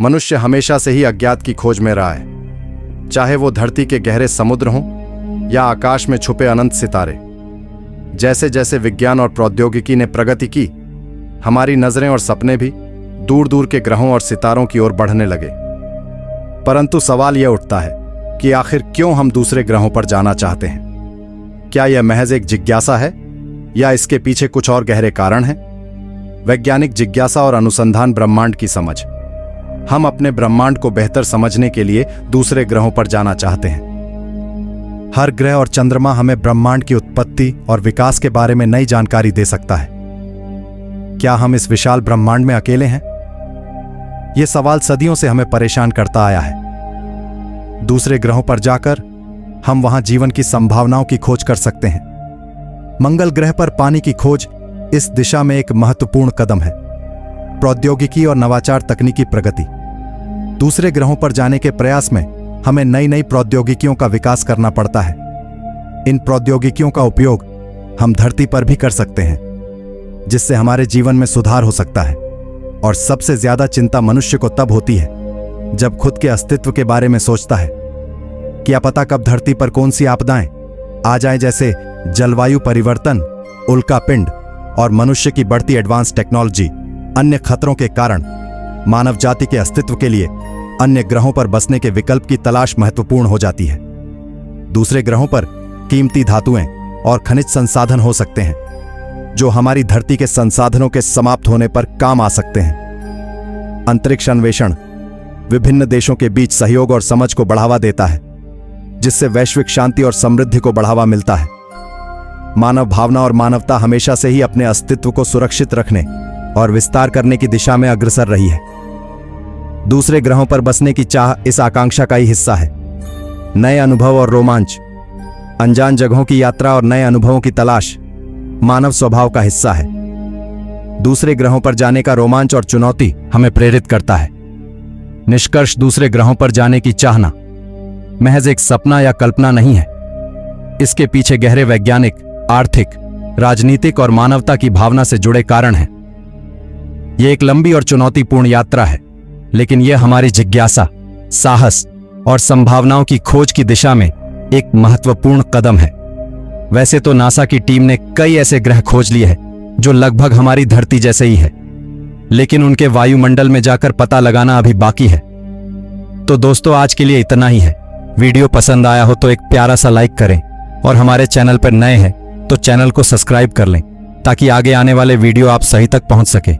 मनुष्य हमेशा से ही अज्ञात की खोज में रहा है, चाहे वो धरती के गहरे समुद्र हों या आकाश में छुपे अनंत सितारे। जैसे जैसे विज्ञान और प्रौद्योगिकी ने प्रगति की, हमारी नजरें और सपने भी दूर दूर के ग्रहों और सितारों की ओर बढ़ने लगे। परंतु सवाल यह उठता है कि आखिर क्यों हम दूसरे ग्रहों पर जाना चाहते हैं? क्या यह महज एक जिज्ञासा है या इसके पीछे कुछ और गहरे कारण हैं? वैज्ञानिक जिज्ञासा और अनुसंधान ब्रह्मांड की समझ। हम अपने ब्रह्मांड को बेहतर समझने के लिए दूसरे ग्रहों पर जाना चाहते हैं। हर ग्रह और चंद्रमा हमें ब्रह्मांड की उत्पत्ति और विकास के बारे में नई जानकारी दे सकता है। क्या हम इस विशाल ब्रह्मांड में अकेले हैं? यह सवाल सदियों से हमें परेशान करता आया है। दूसरे ग्रहों पर जाकर हम वहां जीवन की संभावनाओं की खोज कर सकते हैं। मंगल ग्रह पर पानी की खोज इस दिशा में एक महत्वपूर्ण कदम है। प्रौद्योगिकी और नवाचार तकनीकी प्रगति। दूसरे ग्रहों पर जाने के प्रयास में हमें नई नई प्रौद्योगिकियों का विकास करना पड़ता है। इन प्रौद्योगिकियों का उपयोग हम धरती पर भी कर सकते हैं, जिससे हमारे जीवन में सुधार हो सकता है। और सबसे ज्यादा चिंता मनुष्य को तब होती है जब खुद के अस्तित्व के बारे में सोचता है। क्या पता कब धरती पर कौन सी आपदाएं आ जाएं, जैसे जलवायु परिवर्तन, उल्कापिंड और मनुष्य की बढ़ती एडवांस टेक्नोलॉजी। अन्य खतरों के कारण मानव जाति के अस्तित्व के लिए अन्य ग्रहों पर बसने के विकल्प की तलाश महत्वपूर्ण हो जाती है। दूसरे ग्रहों पर कीमती धातुएं और खनिज संसाधन हो सकते हैं, जो हमारी धरती के संसाधनों के समाप्त होने पर काम आ सकते हैं। अंतरिक्ष अन्वेषण विभिन्न देशों के बीच सहयोग और समझ को बढ़ावा देता है, जिससे वैश्विक शांति और समृद्धि को बढ़ावा मिलता है। मानव भावना और मानवता हमेशा से ही अपने अस्तित्व को सुरक्षित रखने और विस्तार करने की दिशा में अग्रसर रही है। दूसरे ग्रहों पर बसने की चाह इस आकांक्षा का ही हिस्सा है। नए अनुभव और रोमांच, अनजान जगहों की यात्रा और नए अनुभवों की तलाश मानव स्वभाव का हिस्सा है। दूसरे ग्रहों पर जाने का रोमांच और चुनौती हमें प्रेरित करता है। निष्कर्ष, दूसरे ग्रहों पर जाने की चाहना महज एक सपना या कल्पना नहीं है। इसके पीछे गहरे वैज्ञानिक, आर्थिक, राजनीतिक और मानवता की भावना से जुड़े कारण हैं। यह एक लंबी और चुनौतीपूर्ण यात्रा है, लेकिन यह हमारी जिज्ञासा, साहस और संभावनाओं की खोज की दिशा में एक महत्वपूर्ण कदम है। वैसे तो नासा की टीम ने कई ऐसे ग्रह खोज लिए हैं जो लगभग हमारी धरती जैसे ही है, लेकिन उनके वायुमंडल में जाकर पता लगाना अभी बाकी है। तो दोस्तों, आज के लिए इतना ही है। वीडियो पसंद आया हो तो एक प्यारा सा लाइक करें, और हमारे चैनल पर नए हैं तो चैनल को सब्सक्राइब कर लें, ताकि आगे आने वाले वीडियो आप सही तक पहुंच सके।